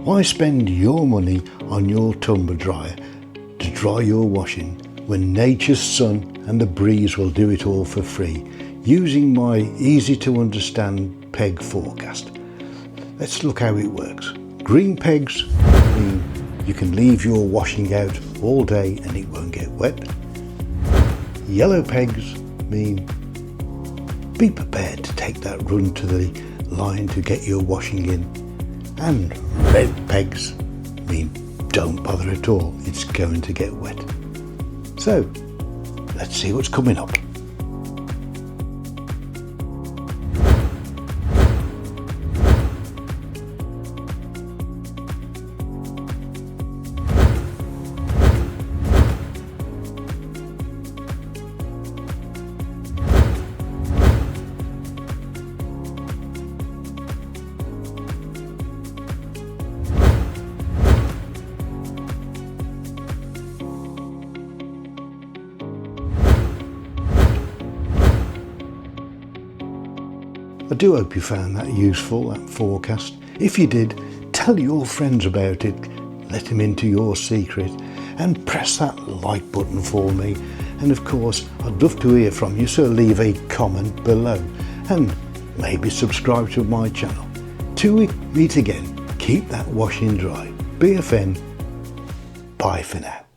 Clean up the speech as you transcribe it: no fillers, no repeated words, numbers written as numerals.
Why spend your money on your tumble dryer to dry your washing when nature's sun and the breeze will do it all for free, using my easy to understand peg forecast? Let's look how it works. Green pegs mean you can leave your washing out all day and it won't get wet. Yellow pegs mean be prepared to take that run to the line to get your washing in. And red pegs mean don't bother at all, it's going to get wet. So let's see what's coming up. I do hope you found that useful, that forecast. If you did, tell your friends about it, let them into your secret, and press that like button for me. And of course, I'd love to hear from you, so leave a comment below and maybe subscribe to my channel. Till we meet again, keep that washing dry. BFN, bye for now.